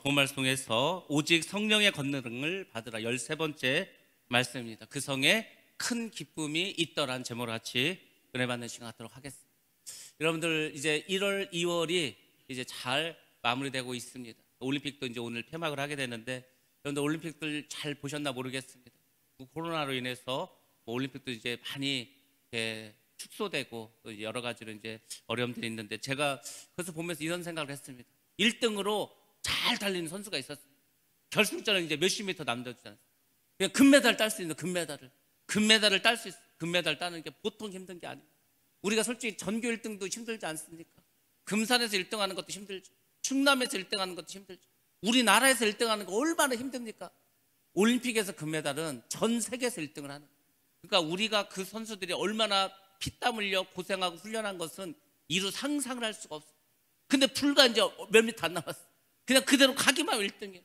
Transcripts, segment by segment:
본말씀에서 오직 성령의 권능을 받으라 13번째 말씀입니다. 그 성에 큰 기쁨이 있더란 제목으로 같이 은혜 받는 시간 갖도록 하겠습니다. 여러분들 이제 1월, 2월이 이제 잘 마무리되고 있습니다. 올림픽도 이제 오늘 폐막을 하게 되는데 여러분들 올림픽들 잘 보셨나 모르겠습니다. 코로나로 인해서 올림픽도 이제 많이 축소되고 또 여러 가지로 이제 어려움들이 있는데 제가 그래서 보면서 이런 생각을 했습니다. 1등으로 잘 달리는 선수가 있었어요. 결승전은 이제 몇십 미터 남겨주잖아요. 그냥 금메달 딸 수 있는 금메달을 딸 수 있어요. 금메달 따는 게 보통 힘든 게 아니에요. 우리가 솔직히 전교 1등도 힘들지 않습니까? 금산에서 1등하는 것도 힘들죠. 충남에서 1등하는 것도 힘들죠. 우리나라에서 1등하는 거 얼마나 힘듭니까? 올림픽에서 금메달은 전 세계에서 1등을 하는 거예요. 그러니까 우리가 그 선수들이 얼마나 피땀 흘려 고생하고 훈련한 것은 이루 상상을 할 수가 없어요. 근데 불과 이제 몇 미터 안 남았어. 그냥 그대로 가기만 하면 1등이에요.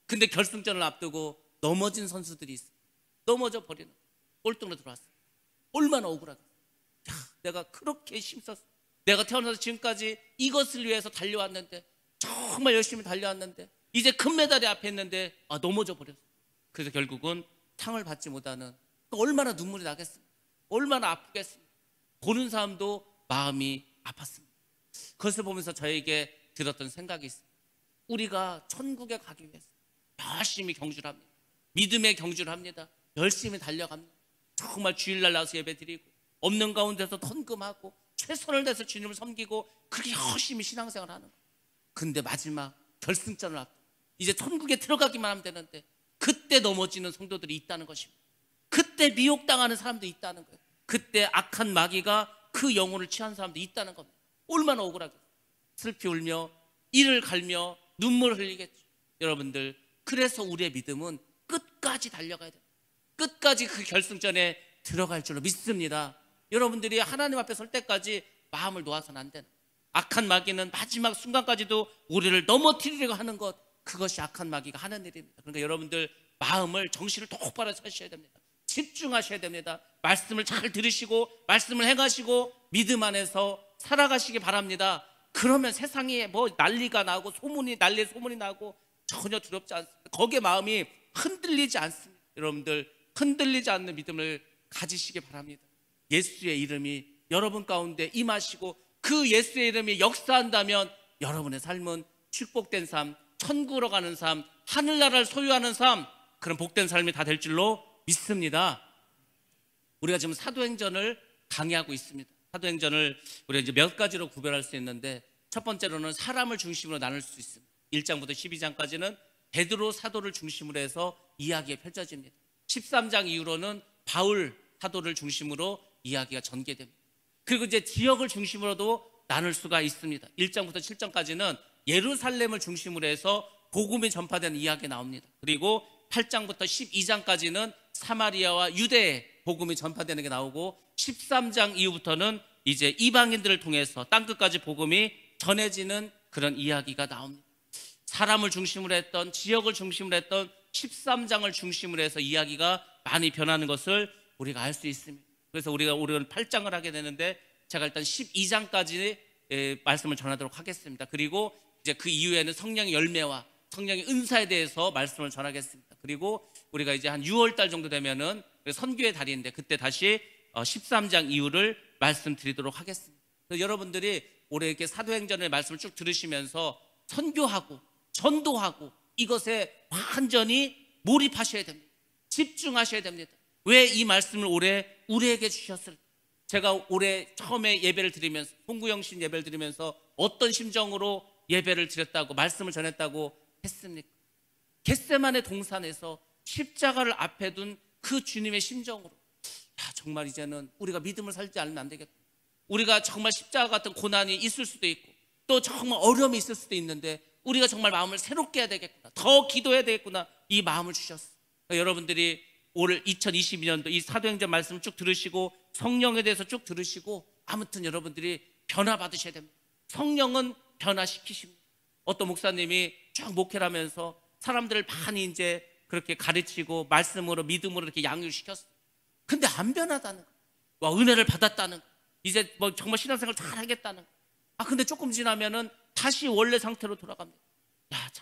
근데 결승전을 앞두고 넘어진 선수들이 있어요. 넘어져 버리는 꼴등으로 들어왔어요. 얼마나 억울하겠어요. 내가 그렇게 힘썼어. 내가 태어나서 지금까지 이것을 위해서 달려왔는데, 정말 열심히 달려왔는데 이제 금메달이 앞에 있는데 넘어져 버렸어요. 그래서 결국은 상을 받지 못하는, 얼마나 눈물이 나겠습니까? 얼마나 아프겠습니까? 보는 사람도 마음이 아팠습니다. 그것을 보면서 저에게 들었던 생각이 있습니다. 우리가 천국에 가기 위해서 열심히 경주를 합니다. 믿음의 경주를 합니다. 열심히 달려갑니다. 정말 주일날 나와서 예배드리고 없는 가운데서 헌금하고 최선을 다해서 주님을 섬기고 그렇게 열심히 신앙생활을 하는 거예요. 근데 마지막 결승전을 앞두고 이제 천국에 들어가기만 하면 되는데 그때 넘어지는 성도들이 있다는 것입니다. 그때 미혹당하는 사람도 있다는 거예요. 그때 악한 마귀가 그 영혼을 취한 사람도 있다는 겁니다. 얼마나 억울하겠어요. 슬피 울며 이를 갈며 눈물을 흘리겠죠. 여러분들, 그래서 우리의 믿음은 끝까지 달려가야 돼요. 끝까지 그 결승전에 들어갈 줄로 믿습니다. 여러분들이 하나님 앞에 설 때까지 마음을 놓아서는 안 되는, 악한 마귀는 마지막 순간까지도 우리를 넘어뜨리려고 하는 것, 그것이 악한 마귀가 하는 일입니다. 그러니까 여러분들 마음을, 정신을 똑바로 차셔야 됩니다. 집중하셔야 됩니다. 말씀을 잘 들으시고 말씀을 행하시고 믿음 안에서 살아가시기 바랍니다. 그러면 세상에 뭐 난리가 나고 난리에 소문이 나고 전혀 두렵지 않습니다. 거기에 마음이 흔들리지 않습니다. 여러분들, 흔들리지 않는 믿음을 가지시기 바랍니다. 예수의 이름이 여러분 가운데 임하시고 그 예수의 이름이 역사한다면 여러분의 삶은 축복된 삶, 천국으로 가는 삶, 하늘나라를 소유하는 삶, 그런 복된 삶이 다 될 줄로 믿습니다. 우리가 지금 사도행전을 강의하고 있습니다. 사도행전을 우리가 이제 몇 가지로 구별할 수 있는데, 첫 번째로는 사람을 중심으로 나눌 수 있습니다. 1장부터 12장까지는 베드로 사도를 중심으로 해서 이야기가 펼쳐집니다. 13장 이후로는 바울 사도를 중심으로 이야기가 전개됩니다. 그리고 이제 지역을 중심으로도 나눌 수가 있습니다. 1장부터 7장까지는 예루살렘을 중심으로 해서 복음이 전파되는 이야기가 나옵니다. 그리고 8장부터 12장까지는 사마리아와 유대에 복음이 전파되는 게 나오고, 13장 이후부터는 이제 이방인들을 통해서 땅끝까지 복음이 전해지는 그런 이야기가 나옵니다. 사람을 중심으로 했던, 지역을 중심으로 했던 13장을 중심으로 해서 이야기가 많이 변하는 것을 우리가 알 수 있습니다. 그래서 우리가 오늘 8장을 하게 되는데 제가 일단 12장까지 말씀을 전하도록 하겠습니다. 그리고 이제 그 이후에는 성령의 열매와 성령의 은사에 대해서 말씀을 전하겠습니다. 그리고 우리가 이제 한 6월 달 정도 되면은 선교의 달인데 그때 다시 13장 이후를 말씀드리도록 하겠습니다. 그래서 여러분들이 올해 이렇게 사도행전의 말씀을 쭉 들으시면서 선교하고 전도하고 이것에 완전히 몰입하셔야 됩니다. 집중하셔야 됩니다. 왜 이 말씀을 올해 우리에게 주셨을까? 제가 올해 처음에 예배를 드리면서, 홍구영신 예배를 드리면서 어떤 심정으로 예배를 드렸다고, 말씀을 전했다고 했습니까? 겟세마네 동산에서 십자가를 앞에 둔 그 주님의 심정으로, 정말 이제는 우리가 믿음을 살지 않으면 안 되겠다. 우리가 정말 십자가 같은 고난이 있을 수도 있고 또 정말 어려움이 있을 수도 있는데 우리가 정말 마음을 새롭게 해야 되겠구나, 더 기도해야 되겠구나, 이 마음을 주셨어요. 그러니까 여러분들이 올 2022년도 이 사도행전 말씀 쭉 들으시고 성령에 대해서 쭉 들으시고, 아무튼 여러분들이 변화받으셔야 됩니다. 성령은 변화시키십니다. 어떤 목사님이 쭉 목회를 하면서 사람들을 많이 이제 그렇게 가르치고 말씀으로, 믿음으로 이렇게 양육시켰어요. 근데 안 변하다는 거예요. 은혜를 받았다는 거예요. 이제 뭐 정말 신앙생활 잘 하겠다는 거예요. 근데 조금 지나면은 다시 원래 상태로 돌아갑니다.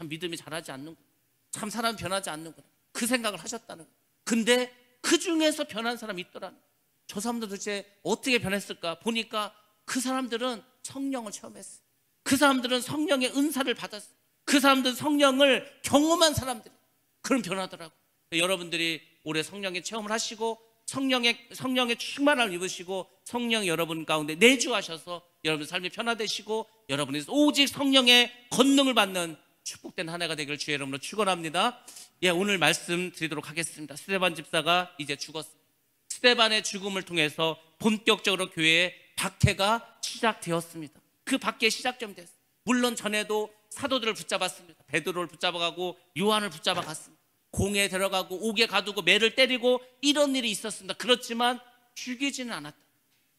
참 믿음이 자라지 않는구나. 참 사람이 변하지 않는구나. 그 생각을 하셨다는 거예요. 근데 그 중에서 변한 사람이 있더라는 거예요. 저 사람들 도대체 어떻게 변했을까 보니까 그 사람들은 성령을 체험했어요. 그 사람들은 성령의 은사를 받았어요. 그 사람들은 성령을 경험한 사람들이 그런 변하더라고요. 여러분들이 올해 성령의 체험을 하시고 성령의 충만함을 입으시고 성령 여러분 가운데 내주하셔서 여러분 삶이 변화되시고 여러분이 오직 성령의 권능을 받는 축복된 한 해가 되기를 주의 이름으로 축원합니다. 예, 오늘 말씀 드리도록 하겠습니다. 스데반 집사가 이제 죽었습니다. 스데반의 죽음을 통해서 본격적으로 교회의 박해가 시작되었습니다. 그 박해의 시작점이 됐어요. 물론 전에도 사도들을 붙잡았습니다. 베드로를 붙잡아가고 요한을 붙잡아갔습니다. 공에 들어가고 옥에 가두고 매를 때리고 이런 일이 있었습니다. 그렇지만 죽이지는 않았다.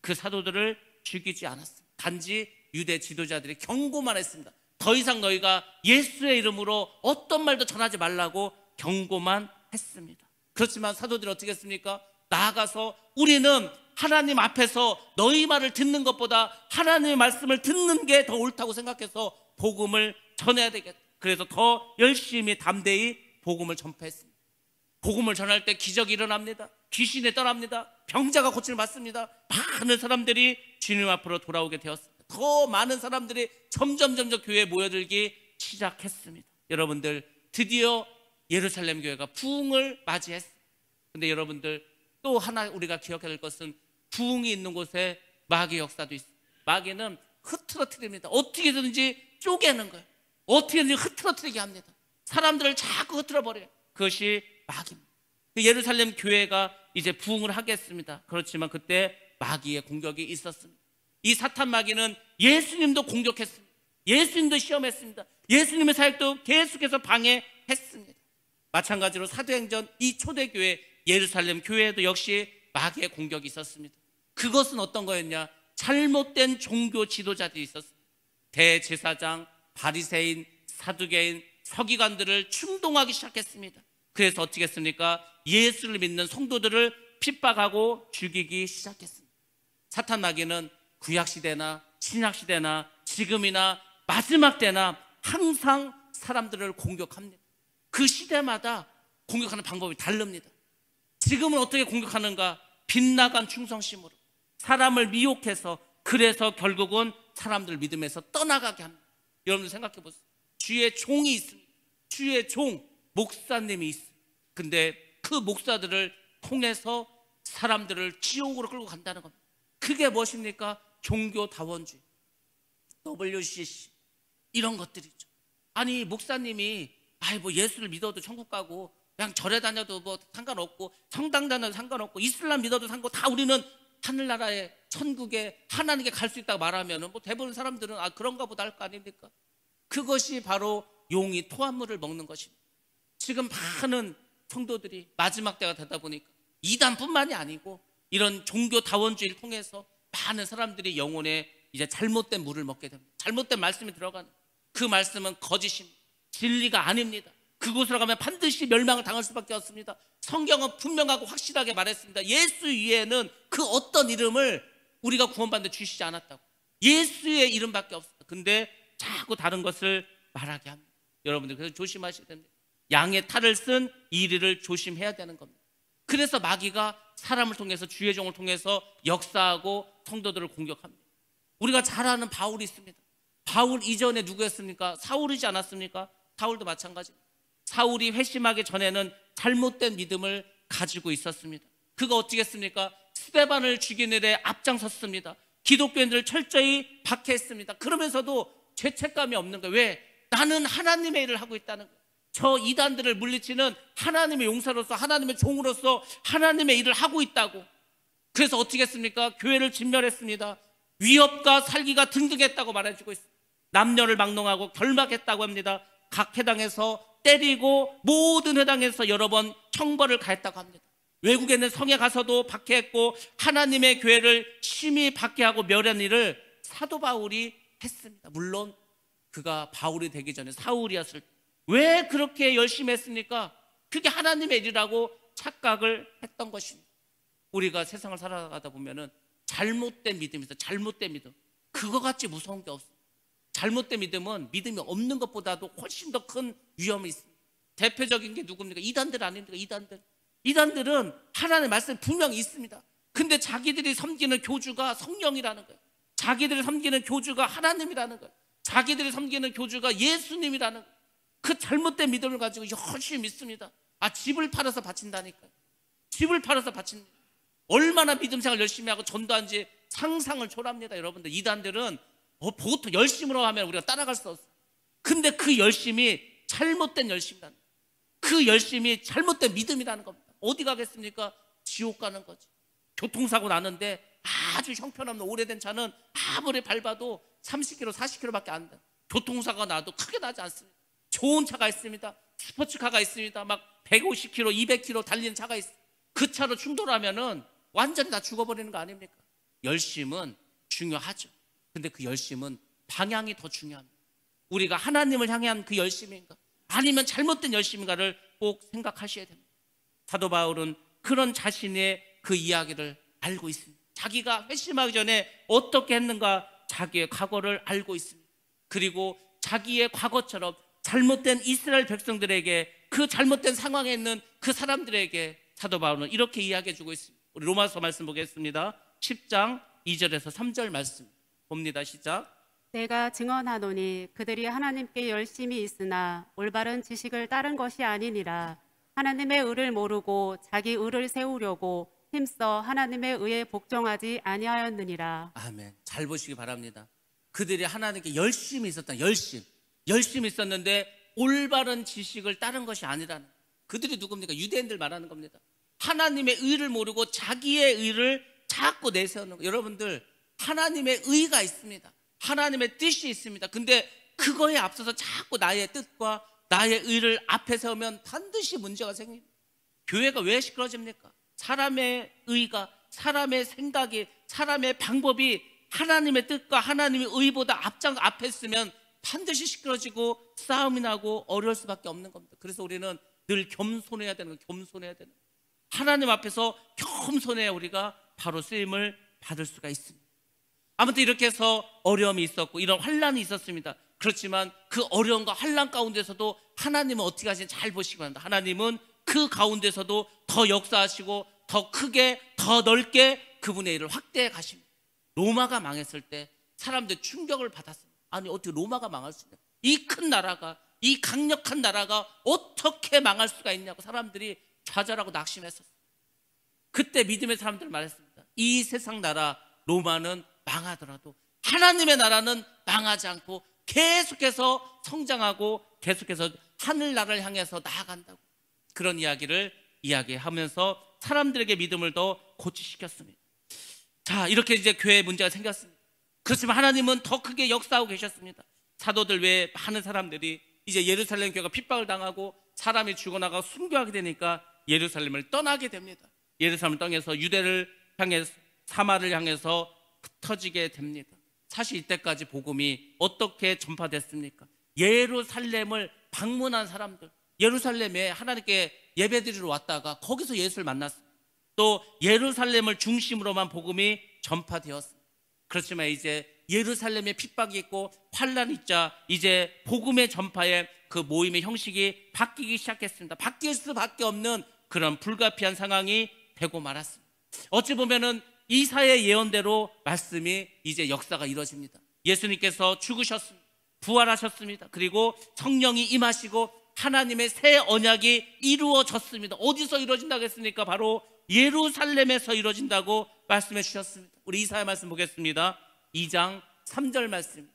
그 사도들을 죽이지 않았습니다. 단지 유대 지도자들이 경고만 했습니다. 더 이상 너희가 예수의 이름으로 어떤 말도 전하지 말라고 경고만 했습니다. 그렇지만 사도들이 어떻게 했습니까? 나아가서 우리는 하나님 앞에서 너희 말을 듣는 것보다 하나님의 말씀을 듣는 게 더 옳다고 생각해서 복음을 전해야 되겠다. 그래서 더 열심히 담대히 복음을 전파했습니다. 복음을 전할 때 기적이 일어납니다. 귀신이 떠납니다. 병자가 고침을 받습니다. 많은 사람들이 주님 앞으로 돌아오게 되었습니다. 더 많은 사람들이 점점 교회에 모여들기 시작했습니다. 여러분들 드디어 예루살렘 교회가 부흥을 맞이했습니다. 근데 여러분들 또 하나 우리가 기억해야 될 것은 부흥이 있는 곳에 마귀의 역사도 있습니다. 마귀는 흐트러뜨립니다. 어떻게든지 쪼개는 거예요. 어떻게든지 흐트러뜨리게 합니다. 사람들을 자꾸 흐트러버려요. 그것이 마귀입니다. 예루살렘 교회가 이제 부흥을 하겠습니다. 그렇지만 그때 마귀의 공격이 있었습니다. 이 사탄 마귀는 예수님도 공격했습니다. 예수님도 시험했습니다. 예수님의 사역도 계속해서 방해했습니다. 마찬가지로 사도행전 이 초대교회 예루살렘 교회에도 역시 마귀의 공격이 있었습니다. 그것은 어떤 거였냐? 잘못된 종교 지도자들이 있었습니다. 대제사장, 바리새인, 사두개인, 서기관들을 충동하기 시작했습니다. 그래서 어떻게 했습니까? 예수를 믿는 성도들을 핍박하고 죽이기 시작했습니다. 사탄 마귀는 구약시대나 신약시대나 지금이나 마지막 때나 항상 사람들을 공격합니다. 그 시대마다 공격하는 방법이 다릅니다. 지금은 어떻게 공격하는가? 빗나간 충성심으로 사람을 미혹해서 그래서 결국은 사람들 믿음에서 떠나가게 합니다. 여러분들 생각해 보세요. 주의 종이 있습니다. 주의 종 목사님이 있어요. 근데 그 목사들을 통해서 사람들을 지옥으로 끌고 간다는 겁니다. 그게 무엇입니까? 종교다원주의, WCC 이런 것들이죠. 아니 목사님이 뭐 예수를 믿어도 천국 가고 그냥 절에 다녀도 뭐 상관없고 성당 다녀도 상관없고 이슬람 믿어도 상관없고 다 우리는 하늘나라에 천국에 하나님께 갈 수 있다고 말하면 뭐 대부분 사람들은 그런가 보다 할 거 아닙니까? 그것이 바로 용이 토한물을 먹는 것입니다. 지금 많은 성도들이 마지막 때가 되다 보니까 이단뿐만이 아니고 이런 종교다원주의를 통해서 많은 사람들이 영혼에 이제 잘못된 물을 먹게 됩니다. 잘못된 말씀이 들어가는 그 말씀은 거짓입니다. 진리가 아닙니다. 그곳으로 가면 반드시 멸망을 당할 수밖에 없습니다. 성경은 분명하고 확실하게 말했습니다. 예수 위에는 그 어떤 이름을 우리가 구원받는 데 주시지 않았다고. 예수의 이름밖에 없습니다. 근데 자꾸 다른 것을 말하게 합니다. 여러분들 그래서 조심하셔야 됩니다. 양의 탈을 쓴 이리를 조심해야 되는 겁니다. 그래서 마귀가 사람을 통해서 주의 종을 통해서 역사하고 성도들을 공격합니다. 우리가 잘 아는 바울이 있습니다. 바울 이전에 누구였습니까? 사울이지 않았습니까? 사울도 마찬가지입니다. 사울이 회심하기 전에는 잘못된 믿음을 가지고 있었습니다. 그가 어떻게 했습니까? 스데반을 죽이는 일에 앞장섰습니다. 기독교인들을 철저히 박해했습니다. 그러면서도 죄책감이 없는 거예요. 왜? 나는 하나님의 일을 하고 있다는 거예요. 저 이단들을 물리치는 하나님의 용사로서 하나님의 종으로서 하나님의 일을 하고 있다고. 그래서 어떻게 했습니까? 교회를 진멸했습니다. 위협과 살기가 등등했다고 말해주고 있습니다. 남녀를 막론하고 결박했다고 합니다. 각 회당에서 때리고 모든 회당에서 여러 번 형벌을 가했다고 합니다. 외국에는 성에 가서도 박해했고 하나님의 교회를 심히 박해하고 멸한 일을 사도 바울이 했습니다. 물론 그가 바울이 되기 전에 사울이었을 때 왜 그렇게 열심히 했습니까? 그게 하나님의 일이라고 착각을 했던 것입니다. 우리가 세상을 살아가다 보면은 잘못된 믿음이 있어요. 잘못된 믿음. 그거 같이 무서운 게 없어요. 잘못된 믿음은 믿음이 없는 것보다도 훨씬 더 큰 위험이 있습니다. 대표적인 게 누굽니까? 이단들 아닙니까? 이단들은 하나님의 말씀이 분명히 있습니다. 근데 자기들이 섬기는 교주가 성령이라는 거예요. 자기들이 섬기는 교주가 하나님이라는 거예요. 자기들이 섬기는 교주가 예수님이라는 거예요. 그 잘못된 믿음을 가지고 열심히 믿습니다. 집을 팔아서 바친다니까요. 집을 팔아서 바친다. 얼마나 믿음 생활 열심히 하고 전도한지 상상을 초월합니다. 여러분들, 이단들은 보통 열심으로 하면 우리가 따라갈 수 없어요. 근데 그 열심이 잘못된 열심이라는 거예요. 그 열심이 잘못된 믿음이라는 겁니다. 어디 가겠습니까? 지옥 가는 거지. 교통사고 나는데 아주 형편없는 오래된 차는 아무리 밟아도 30km, 40km밖에 안 돼. 교통사고가 나도 크게 나지 않습니다. 좋은 차가 있습니다. 스포츠카가 있습니다. 막 150km, 200km 달리는 차가 있어요. 그 차로 충돌하면은 완전히 다 죽어버리는 거 아닙니까? 열심은 중요하죠. 근데 그 열심은 방향이 더 중요합니다. 우리가 하나님을 향한 그 열심인가, 아니면 잘못된 열심인가를 꼭 생각하셔야 됩니다. 사도 바울은 그런 자신의 그 이야기를 알고 있습니다. 자기가 회심하기 전에 어떻게 했는가 자기의 과거를 알고 있습니다. 그리고 자기의 과거처럼 잘못된 이스라엘 백성들에게, 그 잘못된 상황에 있는 그 사람들에게 사도 바울은 이렇게 이야기해 주고 있습니다. 우리 로마서 말씀 보겠습니다. 10장 2절에서 3절 말씀 봅니다. 시작. 내가 증언하노니 그들이 하나님께 열심히 있으나 올바른 지식을 따른 것이 아니니라. 하나님의 의를 모르고 자기 의를 세우려고 힘써 하나님의 의에 복종하지 아니하였느니라. 아멘. 잘 보시기 바랍니다. 그들이 하나님께 열심히 있었다. 열심히 있었는데 올바른 지식을 따른 것이 아니라는, 그들이 누굽니까? 유대인들 말하는 겁니다. 하나님의 의를 모르고 자기의 의를 자꾸 내세우는 거. 여러분들, 하나님의 의가 있습니다. 하나님의 뜻이 있습니다. 근데 그거에 앞서서 자꾸 나의 뜻과 나의 의를 앞에 세우면 반드시 문제가 생깁니다. 교회가 왜 시끄러집니까? 사람의 의가, 사람의 생각이, 사람의 방법이 하나님의 뜻과 하나님의 의보다 앞에 있으면 반드시 시끄러지고 싸움이 나고 어려울 수밖에 없는 겁니다. 그래서 우리는 늘 겸손해야 되는 거예요. 겸손해야 되는 거예요. 하나님 앞에서 겸손해야 우리가 바로 쓰임을 받을 수가 있습니다. 아무튼 이렇게 해서 어려움이 있었고 이런 환난이 있었습니다. 그렇지만 그 어려움과 환난 가운데서도 하나님은 어떻게 하시는지 잘 보시기 바랍니다. 하나님은 그 가운데서도 더 역사하시고 더 크게, 더 넓게 그분의 일을 확대해 가십니다. 로마가 망했을 때 사람들 충격을 받았습니다. 아니, 어떻게 로마가 망할 수 있냐? 이 큰 나라가, 이 강력한 나라가 어떻게 망할 수가 있냐고 사람들이 좌절하고 낙심했었어요. 그때 믿음의 사람들 말했습니다. 이 세상 나라 로마는 망하더라도 하나님의 나라는 망하지 않고 계속해서 성장하고 계속해서 하늘나라를 향해서 나아간다고, 그런 이야기를 이야기하면서 사람들에게 믿음을 더 고취시켰습니다. 자, 이렇게 이제 교회에 문제가 생겼습니다. 그렇지만 하나님은 더 크게 역사하고 계셨습니다. 사도들 외에 많은 사람들이 이제 예루살렘 교회가 핍박을 당하고 사람이 죽어나가고 순교하게 되니까 예루살렘을 떠나게 됩니다. 예루살렘을 떠나서 유대를 향해 사마를 향해서 흩어지게 됩니다. 사실 이때까지 복음이 어떻게 전파됐습니까? 예루살렘을 방문한 사람들, 예루살렘에 하나님께 예배드리러 왔다가 거기서 예수를 만났습니다. 또 예루살렘을 중심으로만 복음이 전파되었습니다. 그렇지만 이제 예루살렘에 핍박이 있고 환란이 있자 이제 복음의 전파에 그 모임의 형식이 바뀌기 시작했습니다. 바뀔 수밖에 없는 그런 불가피한 상황이 되고 말았습니다. 어찌 보면은 이사야의 예언대로 말씀이 이제 역사가 이루어집니다. 예수님께서 죽으셨습니다. 부활하셨습니다. 그리고 성령이 임하시고 하나님의 새 언약이 이루어졌습니다. 어디서 이루어진다고 했습니까? 바로 예루살렘에서 이루어진다고 말씀해 주셨습니다. 우리 이사야 말씀 보겠습니다. 2장 3절 말씀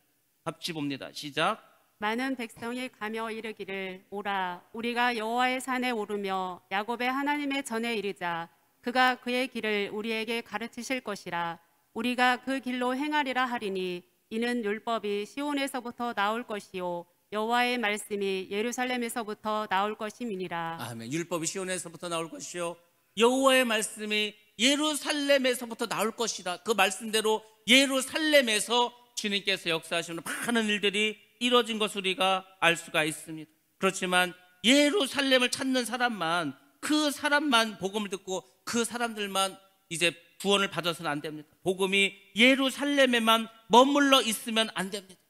같이 봅니다. 시작. 많은 백성이 가며 이르기를 오라, 우리가 여호와의 산에 오르며 야곱의 하나님의 전에 이르자. 그가 그의 길을 우리에게 가르치실 것이라. 우리가 그 길로 행하리라 하리니 이는 율법이 시온에서부터 나올 것이요 여호와의 말씀이 예루살렘에서부터 나올 것임이니라. 아멘. 율법이 시온에서부터 나올 것이요 여호와의 말씀이 예루살렘에서부터 나올 것이다. 그 말씀대로 예루살렘에서 주님께서 역사하시는 많은 일들이 이루어진 것을 우리가 알 수가 있습니다. 그렇지만 예루살렘을 찾는 사람만, 그 사람만 복음을 듣고 그 사람들만 이제 구원을 받아서는 안 됩니다. 복음이 예루살렘에만 머물러 있으면 안 됩니다.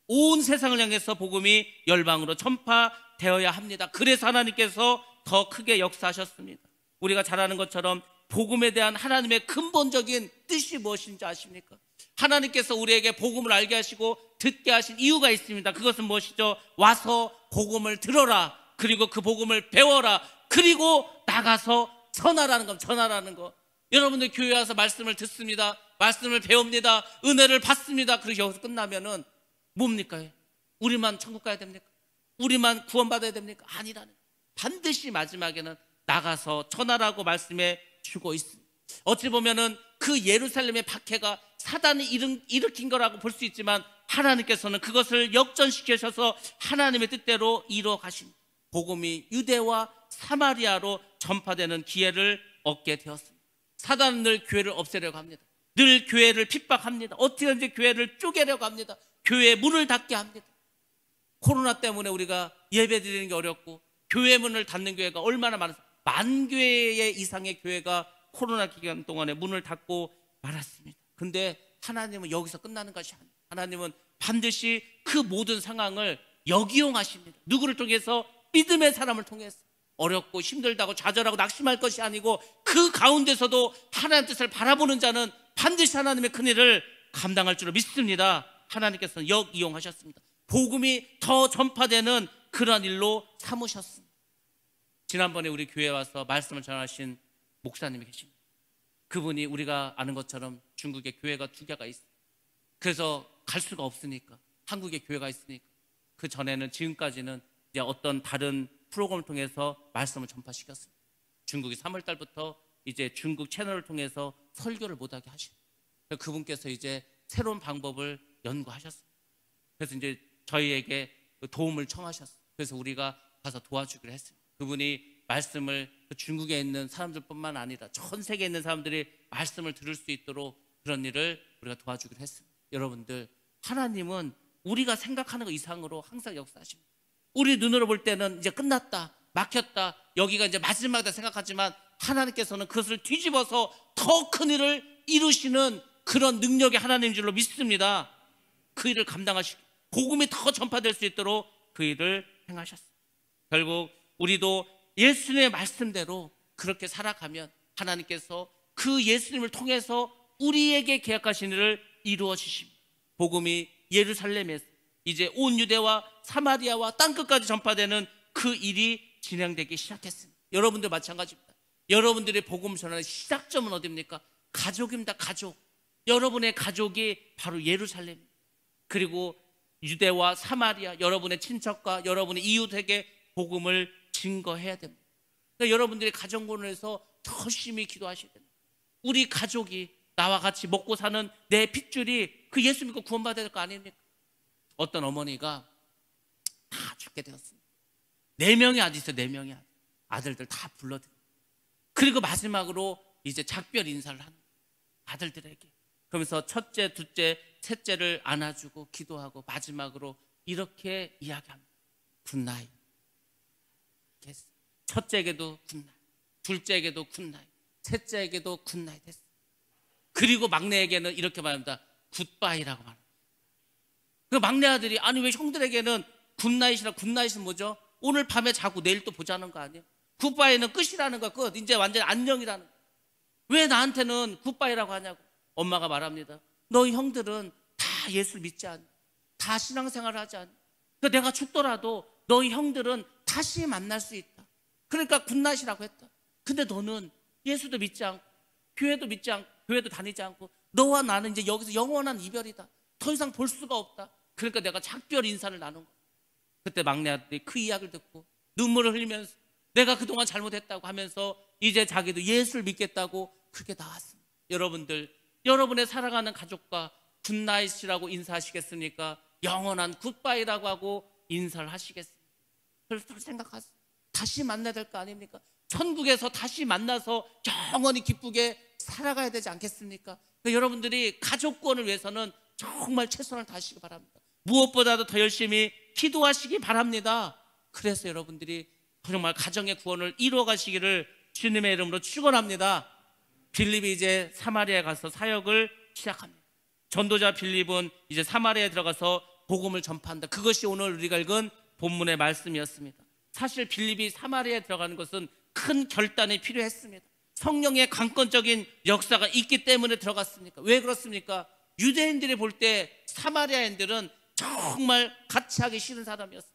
온 세상을 향해서 복음이 열방으로 전파되어야 합니다. 그래서 하나님께서 더 크게 역사하셨습니다. 우리가 잘 아는 것처럼 복음에 대한 하나님의 근본적인 뜻이 무엇인지 아십니까? 하나님께서 우리에게 복음을 알게 하시고 듣게 하신 이유가 있습니다. 그것은 무엇이죠? 와서 복음을 들어라. 그리고 그 복음을 배워라. 그리고 나가서 전하라는 것, 전하라는 것. 여러분들 교회 와서 말씀을 듣습니다. 말씀을 배웁니다. 은혜를 받습니다. 그리고 여기서 끝나면은 뭡니까? 우리만 천국 가야 됩니까? 우리만 구원받아야 됩니까? 아니라는. 반드시 마지막에는 나가서 전하라고 말씀해 주고 있습니다. 어찌 보면은 그 예루살렘의 박해가 사단이 일으킨 거라고 볼 수 있지만 하나님께서는 그것을 역전시키셔서 하나님의 뜻대로 이루어 가십니다. 복음이 유대와 사마리아로 전파되는 기회를 얻게 되었습니다. 사단은 늘 교회를 없애려고 합니다. 늘 교회를 핍박합니다. 어떻게든지 교회를 쪼개려고 합니다. 교회의 문을 닫게 합니다. 코로나 때문에 우리가 예배 드리는 게 어렵고 교회 문을 닫는 교회가 얼마나 많았어요. 10,000교회 이상의 교회가 코로나 기간 동안에 문을 닫고 말았습니다. 근데 하나님은 여기서 끝나는 것이 아니에요. 하나님은 반드시 그 모든 상황을 역이용하십니다. 누구를 통해서? 믿음의 사람을 통해서. 어렵고 힘들다고 좌절하고 낙심할 것이 아니고 그 가운데서도 하나님의 뜻을 바라보는 자는 반드시 하나님의 큰일을 감당할 줄로 믿습니다. 하나님께서는 역이용하셨습니다. 복음이 더 전파되는 그런 일로 삼으셨습니다. 지난번에 우리 교회에 와서 말씀을 전하신 목사님이 계십니다. 그분이 우리가 아는 것처럼 중국에 교회가 2개가 있어요. 그래서 갈 수가 없으니까, 한국에 교회가 있으니까 그 전에는, 지금까지는 이제 어떤 다른 프로그램을 통해서 말씀을 전파시켰습니다. 중국이 3월 달부터 이제 중국 채널을 통해서 설교를 못하게 하십니다. 그분께서 이제 새로운 방법을 연구하셨습니다. 그래서 이제 저희에게 도움을 청하셨어요. 그래서 우리가 가서 도와주기로 했습니다. 그분이 말씀을 중국에 있는 사람들뿐만 아니라 전 세계에 있는 사람들이 말씀을 들을 수 있도록 그런 일을 우리가 도와주기로 했습니다. 여러분들, 하나님은 우리가 생각하는 것 이상으로 항상 역사하십니다. 우리 눈으로 볼 때는 이제 끝났다, 막혔다, 여기가 이제 마지막이다 생각하지만 하나님께서는 그것을 뒤집어서 더 큰 일을 이루시는 그런 능력의 하나님인 줄로 믿습니다. 그 일을 감당하시고 복음이 더 전파될 수 있도록 그 일을 행하셨습니다. 결국 우리도 예수님의 말씀대로 그렇게 살아가면 하나님께서 그 예수님을 통해서 우리에게 계약하신 일을 이루어 주십니다. 복음이 예루살렘에서 이제 온 유대와 사마리아와 땅끝까지 전파되는 그 일이 진행되기 시작했습니다. 여러분들 마찬가지입니다. 여러분들의 복음 전하는 시작점은 어디입니까? 가족입니다. 가족. 여러분의 가족이 바로 예루살렘, 그리고 유대와 사마리아, 여러분의 친척과 여러분의 이웃에게 복음을 증거해야 됩니다. 그러니까 여러분들이 가정본에서 더 열심히 기도하셔야 됩니다. 우리 가족이, 나와 같이 먹고 사는 내 핏줄이 그 예수 믿고 구원받아야 될 거 아닙니까? 어떤 어머니가 다 죽게 되었습니다. 4명의 아들 있어요. 4명의 아들. 아들들 다 불러들여요. 그리고 마지막으로 이제 작별 인사를 합니다. 아들들에게. 그러면서 첫째, 둘째, 셋째를 안아주고 기도하고 마지막으로 이렇게 이야기합니다. 굿나잇. 첫째에게도 굿나잇, 둘째에게도 굿나잇, 셋째에게도 굿나잇 했어요. 그리고 막내에게는 이렇게 말합니다. 굿바이라고 말합니다. 그 막내 아들이, 아니 왜 형들에게는 굿나잇이라, 굿나잇은 뭐죠? 오늘 밤에 자고 내일 또 보자는 거 아니에요? 굿바이는 끝이라는 거, 끝. 이제 완전히 안녕이라는 거. 왜 나한테는 굿바이라고 하냐고. 엄마가 말합니다. 너희 형들은 다 예수를 믿지 않니? 다 신앙생활을 하지 않니? 그러니까 내가 죽더라도 너희 형들은 다시 만날 수 있다. 그러니까 굿나잇이라고 했다. 근데 너는 예수도 믿지 않고 교회도 믿지 않고 교회도 다니지 않고 너와 나는 이제 여기서 영원한 이별이다. 더 이상 볼 수가 없다. 그러니까 내가 작별 인사를 나눈 거야. 그때 막내 아들이 그 이야기를 듣고 눈물을 흘리면서 내가 그동안 잘못했다고 하면서 이제 자기도 예수를 믿겠다고 그렇게 나왔습니다. 여러분들, 여러분의 살아가는 가족과 굿나잇이라고 인사하시겠습니까? 영원한 굿바이라고 하고 인사를 하시겠습니까? 그래서 생각하세요. 다시 만나야 될 거 아닙니까? 천국에서 다시 만나서 영원히 기쁘게 살아가야 되지 않겠습니까? 그러니까 여러분들이 가족권을 위해서는 정말 최선을 다하시기 바랍니다. 무엇보다도 더 열심히 기도하시기 바랍니다. 그래서 여러분들이 정말 가정의 구원을 이루어 가시기를 주님의 이름으로 축원합니다. 빌립이 이제 사마리아에 가서 사역을 시작합니다. 전도자 빌립은 이제 사마리아에 들어가서 복음을 전파한다. 그것이 오늘 우리가 읽은 본문의 말씀이었습니다. 사실 빌립이 사마리아에 들어가는 것은 큰 결단이 필요했습니다. 성령의 강권적인 역사가 있기 때문에 들어갔습니까? 왜 그렇습니까? 유대인들이 볼 때 사마리아인들은 정말 같이 하기 싫은 사람이었어요.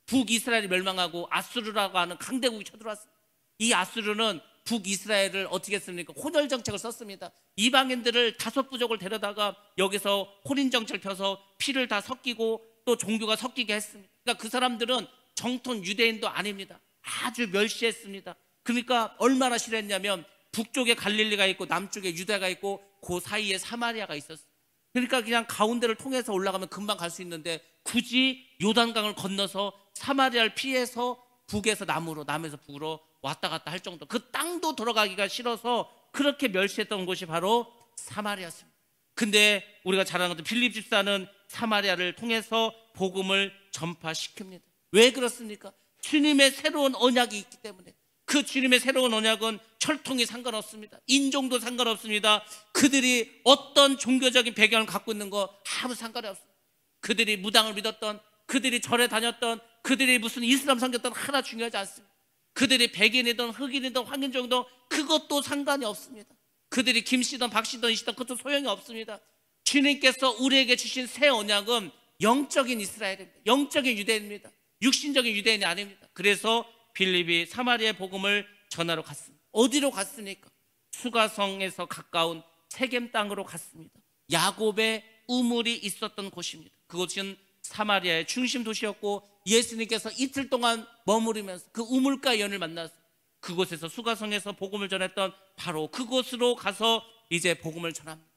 북이스라엘이 멸망하고 아수르라고 하는 강대국이 쳐들어왔습니다. 이 아수르는 북이스라엘을 어떻게 했습니까? 혼혈 정책을 썼습니다. 이방인들을 5부족을 데려다가 여기서 혼인 정책을 펴서 피를 다 섞이고 또 종교가 섞이게 했습니다. 그러니까 그 사람들은 정통 유대인도 아닙니다. 아주 멸시했습니다. 그러니까 얼마나 싫어했냐면 북쪽에 갈릴리가 있고 남쪽에 유다가 있고 그 사이에 사마리아가 있었어요. 그러니까 그냥 가운데를 통해서 올라가면 금방 갈 수 있는데 굳이 요단강을 건너서 사마리아를 피해서 북에서 남으로, 남에서 북으로 왔다 갔다 할 정도, 그 땅도 들어가기가 싫어서 그렇게 멸시했던 곳이 바로 사마리아였습니다. 근데 우리가 잘 아는 빌립 집사는 사마리아를 통해서 복음을 전파시킵니다. 왜 그렇습니까? 주님의 새로운 언약이 있기 때문에. 그 주님의 새로운 언약은 혈통이 상관없습니다. 인종도 상관없습니다. 그들이 어떤 종교적인 배경을 갖고 있는 거 아무 상관이 없습니다. 그들이 무당을 믿었던, 그들이 절에 다녔던, 그들이 무슨 이슬람 섬겼던 하나 중요하지 않습니다. 그들이 백인이든 흑인이든 황인종이든 그것도 상관이 없습니다. 그들이 김씨든 박씨든 이씨든 그것도 소용이 없습니다. 주님께서 우리에게 주신 새 언약은 영적인 이스라엘입니다. 영적인 유대인입니다. 육신적인 유대인이 아닙니다. 그래서 빌립이 사마리아의 복음을 전하러 갔습니다. 어디로 갔습니까? 수가성에서 가까운 세겜 땅으로 갔습니다. 야곱의 우물이 있었던 곳입니다. 그곳은 사마리아의 중심 도시였고 예수님께서 이틀 동안 머무르면서 그 우물가 연을 만나서 그곳에서 수가성에서 복음을 전했던 바로 그곳으로 가서 이제 복음을 전합니다.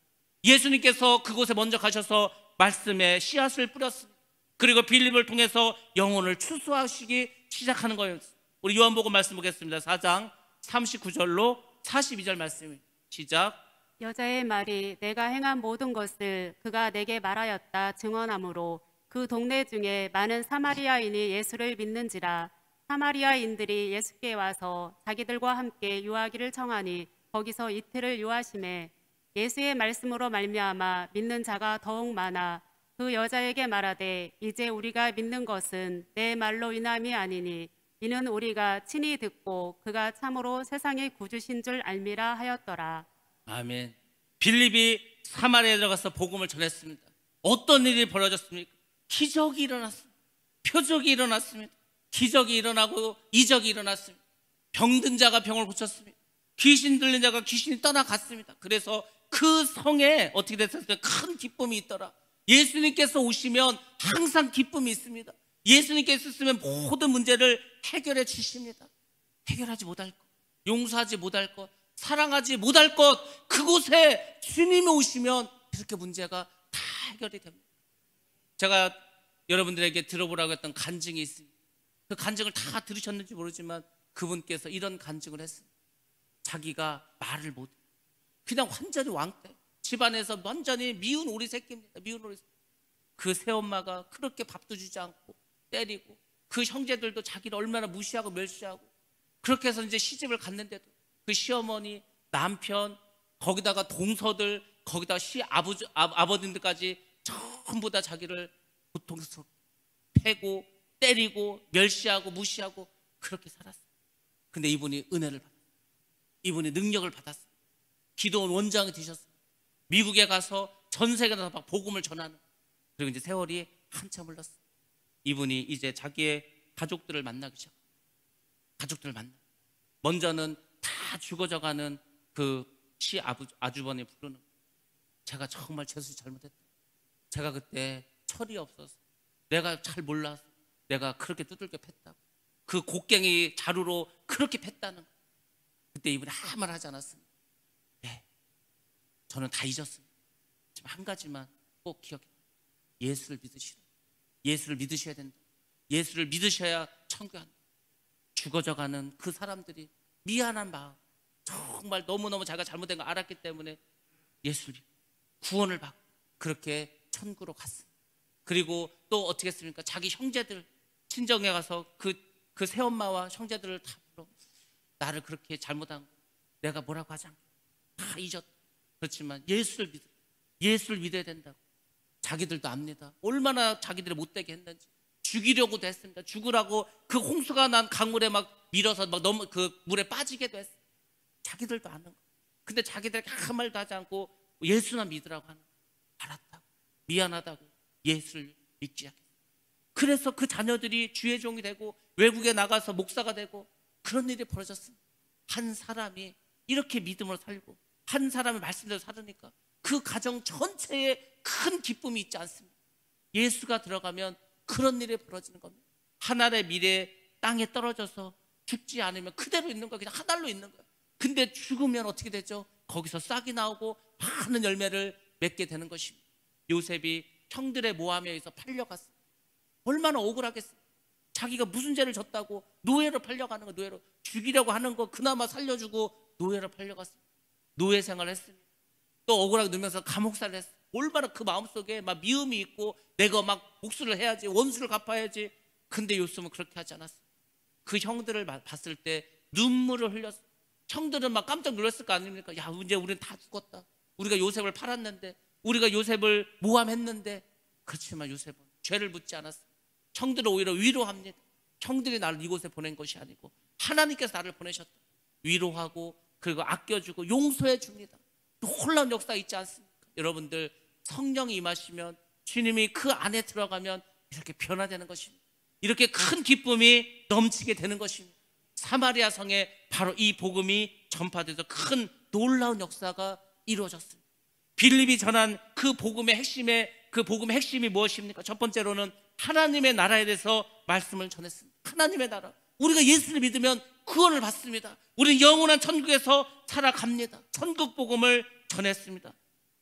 예수님께서 그곳에 먼저 가셔서 말씀에 씨앗을 뿌렸습니다. 그리고 빌립을 통해서 영혼을 추수하시기 시작하는 거였습니다. 우리 요한복음 말씀 보겠습니다. 4장 39절로 42절 말씀입니다. 시작. 여자의 말이 내가 행한 모든 것을 그가 내게 말하였다 증언하므로 그 동네 중에 많은 사마리아인이 예수를 믿는지라. 사마리아인들이 예수께 와서 자기들과 함께 유하기를 청하니 거기서 이틀을 유하심에 예수의 말씀으로 말미암아 믿는 자가 더욱 많아 그 여자에게 말하되 이제 우리가 믿는 것은 내 말로 인함이 아니니 이는 우리가 친히 듣고 그가 참으로 세상의 구주신 줄 알미라 하였더라. 아멘. 빌립이 사마리아에 들어가서 복음을 전했습니다. 어떤 일이 벌어졌습니까? 기적이 일어났습니다. 표적이 일어났습니다. 기적이 일어나고 이적이 일어났습니다. 병든 자가 병을 고쳤습니다. 귀신 들린 자가 귀신이 떠나갔습니다. 그래서 그 성에 어떻게 됐습니까? 큰 기쁨이 있더라. 예수님께서 오시면 항상 기쁨이 있습니다. 예수님께서 있으면 모든 문제를 해결해 주십니다. 해결하지 못할 것, 용서하지 못할 것, 사랑하지 못할 것, 그곳에 주님이 오시면 이렇게 문제가 다 해결이 됩니다. 제가 여러분들에게 들어보라고 했던 간증이 있습니다. 그 간증을 다 들으셨는지 모르지만 그분께서 이런 간증을 했습니다. 자기가 말을 못해, 그냥 완전히 왕따, 집안에서 완전히 미운 오리 새끼입니다. 미운 오리 새끼. 그 새엄마가 그렇게 밥도 주지 않고 때리고, 그 형제들도 자기를 얼마나 무시하고 멸시하고, 그렇게 해서 이제 시집을 갔는데도 그 시어머니, 남편, 거기다가 동서들, 거기다가 아버님들까지 전부 다 자기를 고통스럽게 패고 때리고 멸시하고 무시하고 그렇게 살았어요. 근데 이분이 은혜를 받았어요. 이분이 능력을 받았어요. 기도원 원장이 되셨어요. 미국에 가서 전 세계에 나서 막 복음을 전하는. 그리고 이제 세월이 한참 흘렀어요. 이분이 이제 자기의 가족들을 만나기 시작합니다. 가족들을 만나. 먼저는 다 죽어져가는 그 아주버니 부르는, 제가 정말 재수 잘못했다. 제가 그때 철이 없어서, 내가 잘 몰라서 내가 그렇게 두들겨 팼다고, 그 곡괭이 자루로 그렇게 팼다는 거. 그때 이분이 아무 말 하지 않았습니다. 네, 저는 다 잊었습니다. 지금 한 가지만 꼭 기억해요. 예수를 믿으시라. 예수를 믿으셔야 된다. 예수를 믿으셔야 천국에 간다. 죽어져가는 그 사람들이 미안한 마음, 정말 너무너무 자기가 잘못된 거 알았기 때문에 예수를 믿고 구원을 받고 그렇게 천국으로 갔습니다. 그리고 또 어떻게 했습니까? 자기 형제들 친정에 가서 그 새엄마와 형제들을 다 불러, 나를 그렇게 잘못한 거 내가 뭐라고 하지 않게 다 잊었다. 그렇지만 예수를 믿어야 된다고 자기들도 압니다. 얼마나 자기들이 못되게 했는지. 죽이려고도 했습니다. 죽으라고 그 홍수가 난 강물에 막 밀어서 막 너무 그 물에 빠지게도 했어요. 자기들도 아는 거예요. 근데 자기들에게 아무 말도 하지 않고 예수나 믿으라고 하는 거예요. 알았다고, 미안하다고 예수를 믿기 시작했어요. 그래서 그 자녀들이 주의 종이 되고 외국에 나가서 목사가 되고 그런 일이 벌어졌습니다. 한 사람이 이렇게 믿음으로 살고 한 사람의 말씀대로 살으니까 그 가정 전체에 큰 기쁨이 있지 않습니까? 예수가 들어가면 그런 일이 벌어지는 겁니다. 한 알의 미래 땅에 떨어져서 죽지 않으면 그대로 있는 거예요. 그냥 한 알로 있는 거예요. 근데 죽으면 어떻게 되죠? 거기서 싹이 나오고 많은 열매를 맺게 되는 것입니다. 요셉이 형들의 모함에 의해서 팔려갔어요. 얼마나 억울하겠어요. 자기가 무슨 죄를 졌다고 노예로 팔려가는 거, 노예로 죽이려고 하는 거 그나마 살려주고 노예로 팔려갔어요. 노예 생활을 했습니다. 또 억울하게 누면서 감옥살이를 했어요. 얼마나 그 마음속에 막 미움이 있고 내가 막 복수를 해야지, 원수를 갚아야지. 근데 요셉은 그렇게 하지 않았어요. 그 형들을 봤을 때 눈물을 흘렸어요. 형들은 막 깜짝 놀랐을 거 아닙니까? 야, 이제 우리는 다 죽었다. 우리가 요셉을 팔았는데, 우리가 요셉을 모함했는데. 그렇지만 요셉은 죄를 묻지 않았어요. 형들은 오히려 위로합니다. 형들이 나를 이곳에 보낸 것이 아니고 하나님께서 나를 보내셨다. 위로하고 그리고 아껴주고 용서해 줍니다. 놀라운 역사 있지 않습니까? 여러분들, 성령이 임하시면, 주님이 그 안에 들어가면 이렇게 변화되는 것입니다. 이렇게 큰 기쁨이 넘치게 되는 것입니다. 사마리아 성에 바로 이 복음이 전파돼서 큰 놀라운 역사가 이루어졌습니다. 빌립이 전한 그 복음의 핵심이 무엇입니까? 첫 번째로는 하나님의 나라에 대해서 말씀을 전했습니다. 하나님의 나라, 우리가 예수를 믿으면 구원을 받습니다. 우리는 영원한 천국에서 살아갑니다. 천국 복음을 전했습니다.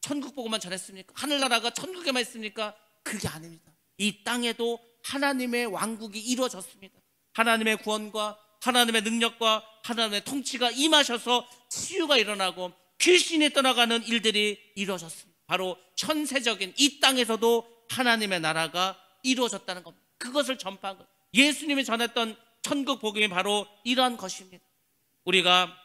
천국 복음만 전했습니까? 하늘나라가 천국에만 있습니까? 그게 아닙니다. 이 땅에도 하나님의 왕국이 이루어졌습니다. 하나님의 구원과 하나님의 능력과 하나님의 통치가 임하셔서 치유가 일어나고 귀신이 떠나가는 일들이 이루어졌습니다. 바로 현세적인 이 땅에서도 하나님의 나라가 이루어졌다는 겁니다. 그것을 전파한 것, 예수님이 전했던 천국 복음이 바로 이러한 것입니다. 우리가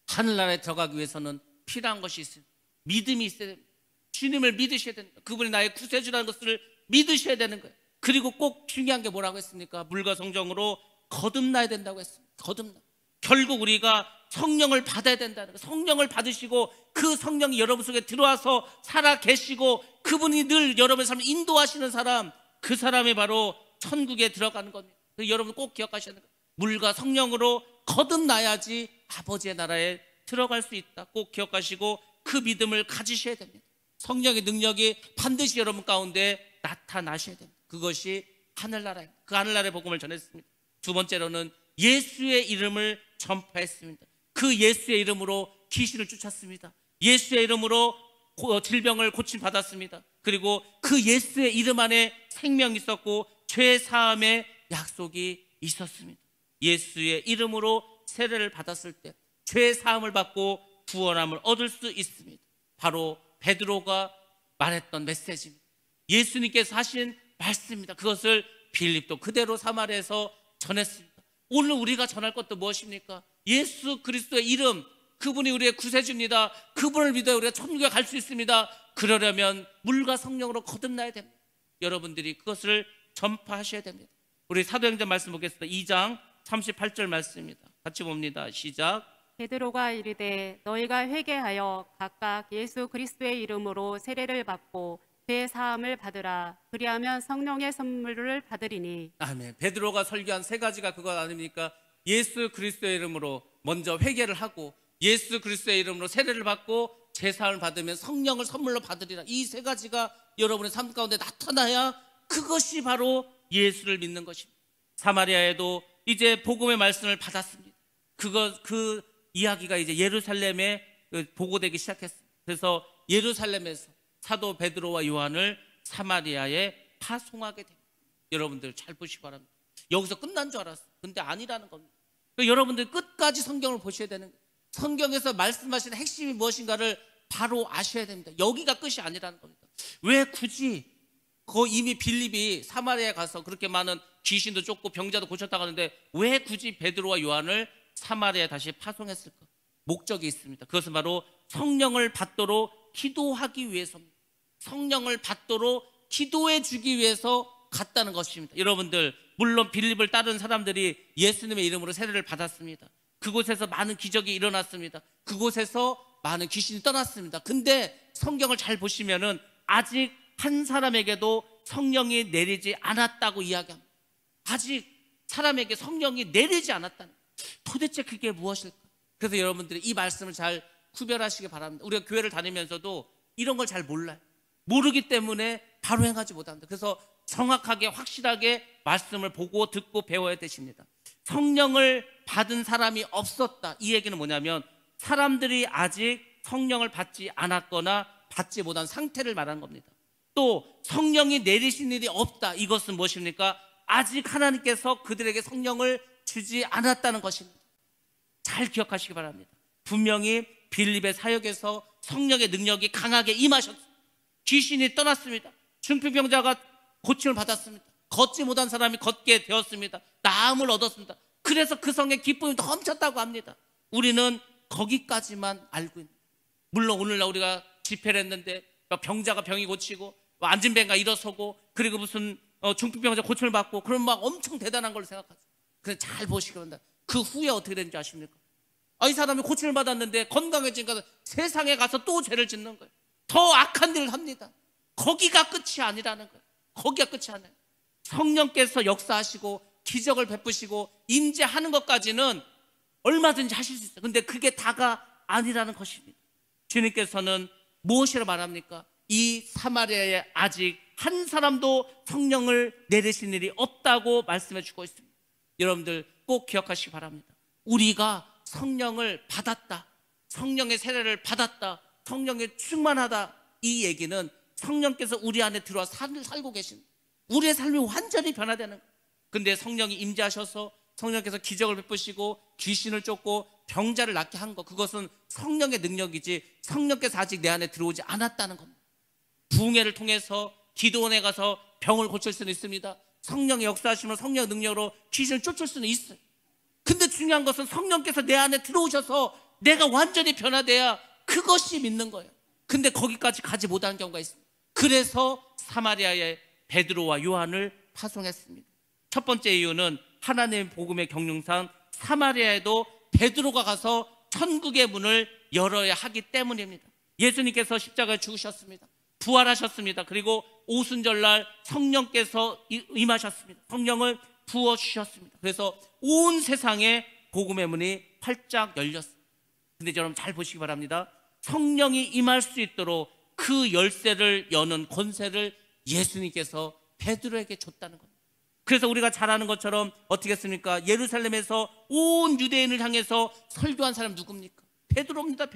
하늘나라에 들어가기 위해서는 필요한 것이 있습니다. 믿음이 있어야 됩니다. 주님을 믿으셔야 됩니다. 그분이 나의 구세주라는 것을 믿으셔야 되는 거예요. 그리고 꼭 중요한 게 뭐라고 했습니까? 물과 성령으로 거듭나야 된다고 했습니다. 거듭나. 결국 우리가 성령을 받아야 된다는 거예요. 성령을 받으시고 그 성령이 여러분 속에 들어와서 살아 계시고 그분이 늘 여러분의 삶을 인도하시는 사람, 그 사람이 바로 천국에 들어가는 겁니다. 여러분 꼭 기억하셔야 돼요. 물과 성령으로 거듭나야지 아버지의 나라에 들어갈 수 있다. 꼭 기억하시고 그 믿음을 가지셔야 됩니다. 성령의 능력이 반드시 여러분 가운데 나타나셔야 됩니다. 그것이 하늘나라입니다. 그 하늘나라의 복음을 전했습니다. 두 번째로는 예수의 이름을 전파했습니다. 그 예수의 이름으로 귀신을 쫓았습니다. 예수의 이름으로 질병을 고침받았습니다. 그리고 그 예수의 이름 안에 생명이 있었고 죄 사함의 약속이 있었습니다. 예수의 이름으로 세례를 받았을 때 죄 사함을 받고 구원함을 얻을 수 있습니다. 바로 베드로가 말했던 메시지입니다. 예수님께서 하신 말씀입니다. 그것을 빌립도 그대로 사마리아에서 전했습니다. 오늘 우리가 전할 것도 무엇입니까? 예수 그리스도의 이름, 그분이 우리의 구세주입니다. 그분을 믿어야 우리가 천국에 갈 수 있습니다. 그러려면 물과 성령으로 거듭나야 됩니다. 여러분들이 그것을 전파하셔야 됩니다. 우리 사도행전 말씀 보겠습니다. 2장 38절 말씀입니다. 같이 봅니다. 시작. 베드로가 이르되 너희가 회개하여 각각 예수 그리스도의 이름으로 세례를 받고 죄 사함을 받으라. 그리하면 성령의 선물을 받으리니. 아멘. 베드로가 설교한 세 가지가 그것 아닙니까? 예수 그리스도의 이름으로 먼저 회개를 하고 예수 그리스도의 이름으로 세례를 받고 죄 사함을 받으면 성령을 선물로 받으리라. 이 세 가지가 여러분의 삶 가운데 나타나야 그것이 바로 예수를 믿는 것입니다. 사마리아에도 이제 복음의 말씀을 받았습니다. 그 이야기가 이제 예루살렘에 보고되기 시작했습니다. 그래서 예루살렘에서 사도 베드로와 요한을 사마리아에 파송하게 됩니다. 여러분들 잘 보시기 바랍니다. 여기서 끝난 줄 알았어요. 근데 아니라는 겁니다. 그러니까 여러분들 끝까지 성경을 보셔야 되는 거예요. 성경에서 말씀하시는 핵심이 무엇인가를 바로 아셔야 됩니다. 여기가 끝이 아니라는 겁니다. 왜 굳이 이미 빌립이 사마리아에 가서 그렇게 많은 귀신도 쫓고 병자도 고쳤다고 하는데 왜 굳이 베드로와 요한을 사마리아에 다시 파송했을까? 목적이 있습니다. 그것은 바로 성령을 받도록 기도하기 위해서입니다. 성령을 받도록 기도해 주기 위해서 갔다는 것입니다. 여러분들, 물론 빌립을 따른 사람들이 예수님의 이름으로 세례를 받았습니다. 그곳에서 많은 기적이 일어났습니다. 그곳에서 많은 귀신이 떠났습니다. 근데 성경을 잘 보시면은 아직 한 사람에게도 성령이 내리지 않았다고 이야기합니다. 아직 사람에게 성령이 내리지 않았다는, 도대체 그게 무엇일까? 그래서 여러분들이 이 말씀을 잘 구별하시기 바랍니다. 우리가 교회를 다니면서도 이런 걸 잘 몰라요. 모르기 때문에 바로 행하지 못합니다. 그래서 정확하게 확실하게 말씀을 보고 듣고 배워야 되십니다. 성령을 받은 사람이 없었다, 이 얘기는 뭐냐면 사람들이 아직 성령을 받지 않았거나 받지 못한 상태를 말하는 겁니다. 또 성령이 내리신 일이 없다, 이것은 무엇입니까? 아직 하나님께서 그들에게 성령을 주지 않았다는 것입니다. 잘 기억하시기 바랍니다. 분명히 빌립의 사역에서 성령의 능력이 강하게 임하셨습니다. 귀신이 떠났습니다. 중풍병자가 고침을 받았습니다. 걷지 못한 사람이 걷게 되었습니다. 나음을 얻었습니다. 그래서 그 성의 기쁨이 넘쳤다고 합니다. 우리는 거기까지만 알고 있는, 물론 오늘날 우리가 집회를 했는데 병자가 병이 고치고 앉은 뱅가 일어서고 그리고 무슨 중풍병자 고침을 받고 그런 막 엄청 대단한 걸 생각하죠. 그래서 잘 보시기 바랍니다. 그 후에 어떻게 되는지 아십니까? 이 사람이 고침을 받았는데 건강해지니까 세상에 가서 또 죄를 짓는 거예요. 더 악한 일을 합니다. 거기가 끝이 아니라는 거예요. 거기가 끝이 아니에요. 성령께서 역사하시고 기적을 베푸시고 임재하는 것까지는 얼마든지 하실 수 있어요. 근데 그게 다가 아니라는 것입니다. 주님께서는 무엇이라 말합니까? 이 사마리아에 아직 한 사람도 성령을 내리신 일이 없다고 말씀해 주고 있습니다. 여러분들 꼭 기억하시기 바랍니다. 우리가 성령을 받았다, 성령의 세례를 받았다, 성령에 충만하다, 이 얘기는 성령께서 우리 안에 들어와 살고 계십니다. 우리의 삶이 완전히 변화되는 거예요. 근데 성령이 임재하셔서 성령께서 기적을 베푸시고 귀신을 쫓고 병자를 낫게 한 것, 그것은 성령의 능력이지 성령께서 아직 내 안에 들어오지 않았다는 겁니다. 부흥회를 통해서 기도원에 가서 병을 고칠 수는 있습니다. 성령의 역사하시면 성령의 능력으로 귀신을 쫓을 수는 있어요. 근데 중요한 것은 성령께서 내 안에 들어오셔서 내가 완전히 변화돼야 그것이 믿는 거예요. 근데 거기까지 가지 못하는 경우가 있습니다. 그래서 사마리아에 베드로와 요한을 파송했습니다. 첫 번째 이유는 하나님의 복음의 경륜상 사마리아에도 베드로가 가서 천국의 문을 열어야 하기 때문입니다. 예수님께서 십자가에 죽으셨습니다. 부활하셨습니다. 그리고 오순절날 성령께서 임하셨습니다. 성령을 부어주셨습니다. 그래서 온 세상에 복음의 문이 활짝 열렸습니다. 근데 여러분 잘 보시기 바랍니다. 성령이 임할 수 있도록 그 열쇠를 여는 권세를 예수님께서 베드로에게 줬다는 겁니다. 그래서 우리가 잘 아는 것처럼 어떻게 했습니까? 예루살렘에서 온 유대인을 향해서 설교한 사람 누굽니까? 베드로입니다.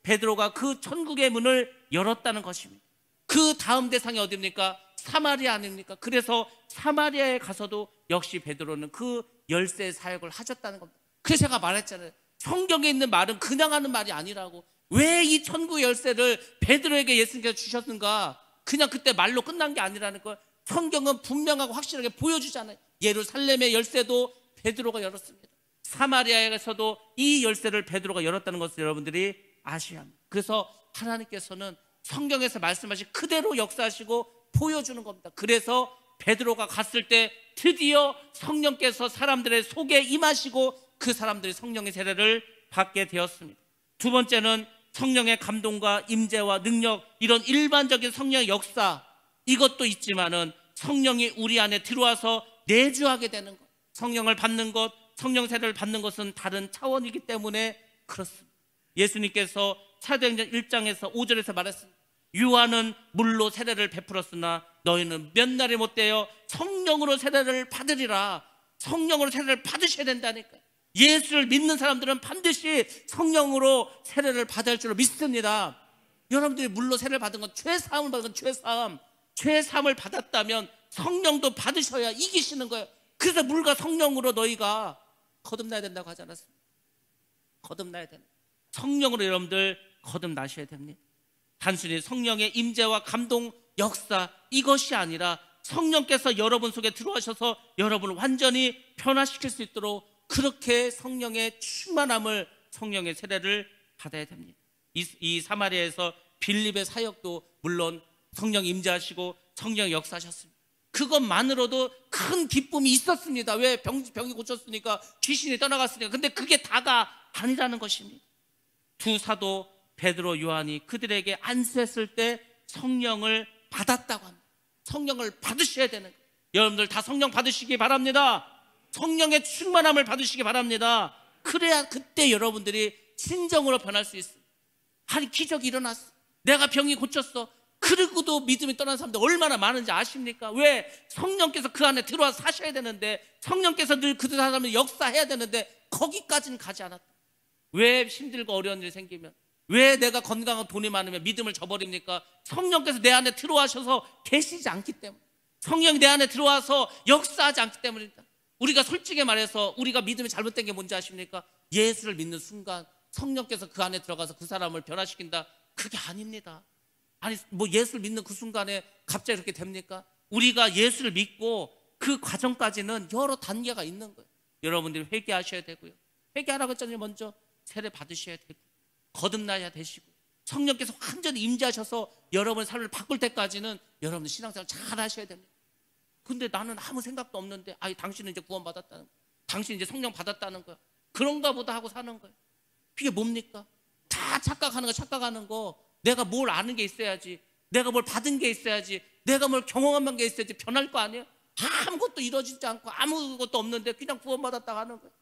베드로가 그 천국의 문을 열었다는 것입니다. 그 다음 대상이 어디입니까? 사마리아 아닙니까? 그래서 사마리아에 가서도 역시 베드로는 그 열쇠의 사역을 하셨다는 겁니다. 그래서 제가 말했잖아요. 성경에 있는 말은 그냥 하는 말이 아니라고. 왜 이 천국의 열쇠를 베드로에게 예수님께서 주셨는가? 그냥 그때 말로 끝난 게 아니라는 걸 성경은 분명하고 확실하게 보여주잖아요. 예루살렘의 열쇠도 베드로가 열었습니다. 사마리아에서도 이 열쇠를 베드로가 열었다는 것을 여러분들이 아셔야 합니다. 그래서 하나님께서는 성경에서 말씀하신 그대로 역사하시고 보여주는 겁니다. 그래서 베드로가 갔을 때 드디어 성령께서 사람들의 속에 임하시고 그 사람들이 성령의 세례를 받게 되었습니다. 두 번째는 성령의 감동과 임재와 능력, 이런 일반적인 성령의 역사, 이것도 있지만은 성령이 우리 안에 들어와서 내주하게 되는 것, 성령을 받는 것, 성령 세례를 받는 것은 다른 차원이기 때문에 그렇습니다. 예수님께서 사도행전 1장에서 5절에서 말했습니다. 요한은 물로 세례를 베풀었으나 너희는 몇 날이 못되어 성령으로 세례를 받으리라. 성령으로 세례를 받으셔야 된다니까요. 예수를 믿는 사람들은 반드시 성령으로 세례를 받을 줄로 믿습니다. 여러분들이 물로 세례를 받은 건 죄사함을 받은 건 죄사함을 받았다면 성령도 받으셔야 이기시는 거예요. 그래서 물과 성령으로 너희가 거듭나야 된다고 하지 않았습니까? 거듭나야 됩니다. 성령으로 여러분들 거듭나셔야 됩니다. 단순히 성령의 임재와 감동, 역사, 이것이 아니라 성령께서 여러분 속에 들어와셔서 여러분을 완전히 변화시킬 수 있도록 그렇게 성령의 충만함을, 성령의 세례를 받아야 됩니다. 이 사마리아에서 빌립의 사역도 물론 성령 임재하시고 성령 역사하셨습니다. 그것만으로도 큰 기쁨이 있었습니다. 왜? 병이 고쳤으니까, 귀신이 떠나갔으니까. 근데 그게 다가 아니라는 것입니다. 두 사도 베드로, 요한이 그들에게 안수했을 때 성령을 받았다고 합니다. 성령을 받으셔야 되는 거예요. 여러분들 다 성령 받으시기 바랍니다. 성령의 충만함을 받으시기 바랍니다. 그래야 그때 여러분들이 진정으로 변할 수 있어요. 아니, 기적이 일어났어. 내가 병이 고쳤어. 그러고도 믿음이 떠난 사람들 얼마나 많은지 아십니까? 왜? 성령께서 그 안에 들어와서 사셔야 되는데, 성령께서 늘 그 사람을 역사해야 되는데 거기까지는 가지 않았다. 왜 힘들고 어려운 일이 생기면, 왜 내가 건강하고 돈이 많으면 믿음을 저버립니까? 성령께서 내 안에 들어와셔서 계시지 않기 때문에, 성령이 내 안에 들어와서 역사하지 않기 때문입니다. 우리가 솔직히 말해서 우리가 믿음이 잘못된 게 뭔지 아십니까? 예수를 믿는 순간 성령께서 그 안에 들어가서 그 사람을 변화시킨다. 그게 아닙니다. 아니, 뭐 예수를 믿는 그 순간에 갑자기 이렇게 됩니까? 우리가 예수를 믿고 그 과정까지는 여러 단계가 있는 거예요. 여러분들이 회개하셔야 되고요. 회개하라고 했잖아요. 먼저 세례 받으셔야 되고, 거듭나야 되시고, 성령께서 완전히 임재하셔서 여러분의 삶을 바꿀 때까지는 여러분 신앙생활 잘 하셔야 됩니다. 근데 나는 아무 생각도 없는데, 아니, 당신은 이제 구원받았다는 거야, 당신 이제 성령 받았다는 거야, 그런가 보다 하고 사는 거예요. 그게 뭡니까? 다 착각하는 거. 내가 뭘 아는 게 있어야지, 내가 뭘 받은 게 있어야지, 내가 뭘 경험한 게 있어야지 변할 거 아니에요? 아무것도 이루어지지 않고 아무것도 없는데 그냥 구원받았다고 하는 거예요.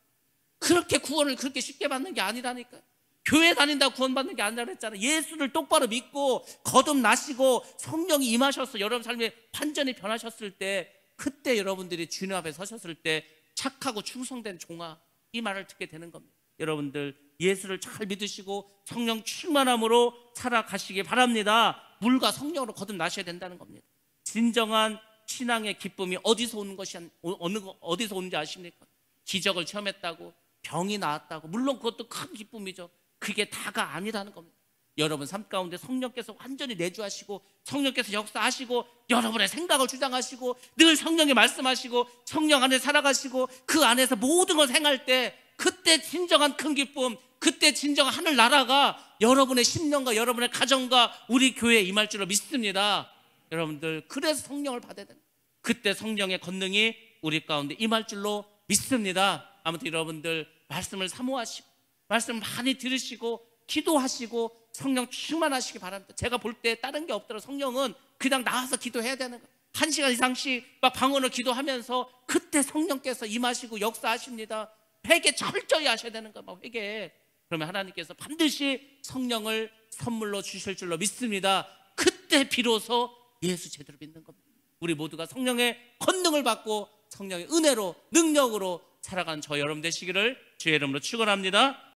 그렇게 구원을 그렇게 쉽게 받는 게 아니라니까요. 교회 다닌다고 구원받는 게 아니라 그랬잖아요. 예수를 똑바로 믿고 거듭나시고 성령이 임하셔서 여러분 삶에 완전히 변하셨을 때, 그때 여러분들이 주님 앞에 서셨을 때 착하고 충성된 종아, 이 말을 듣게 되는 겁니다. 여러분들 예수를 잘 믿으시고 성령 충만함으로 살아가시기 바랍니다. 물과 성령으로 거듭나셔야 된다는 겁니다. 진정한 신앙의 기쁨이 어디서 오는 것이 어디서 오는지 아십니까? 기적을 체험했다고, 병이 나았다고, 물론 그것도 큰 기쁨이죠. 그게 다가 아니라는 겁니다. 여러분 삶 가운데 성령께서 완전히 내주하시고, 성령께서 역사하시고, 여러분의 생각을 주장하시고, 늘 성령이 말씀하시고, 성령 안에 살아가시고, 그 안에서 모든 걸 행할 때, 그때 진정한 큰 기쁨, 그때 진정한 하늘나라가 여러분의 심령과 여러분의 가정과 우리 교회에 임할 줄로 믿습니다. 여러분들, 그래서 성령을 받아야 됩니다. 그때 성령의 권능이 우리 가운데 임할 줄로 믿습니다. 아무튼 여러분들 말씀을 사모하시고, 말씀 많이 들으시고, 기도하시고, 성령 충만하시기 바랍니다. 제가 볼 때 다른 게 없더라도 성령은 그냥 나와서 기도해야 되는 거예요. 1시간 이상씩 막 방언을 기도하면서 그때 성령께서 임하시고 역사하십니다. 회개 철저히 하셔야 되는 거예요. 막 회개. 그러면 하나님께서 반드시 성령을 선물로 주실 줄로 믿습니다. 그때 비로소 예수 제대로 믿는 겁니다. 우리 모두가 성령의 권능을 받고 성령의 은혜로, 능력으로 살아가는 저 여러분 되시기를 주의 이름으로 축원합니다.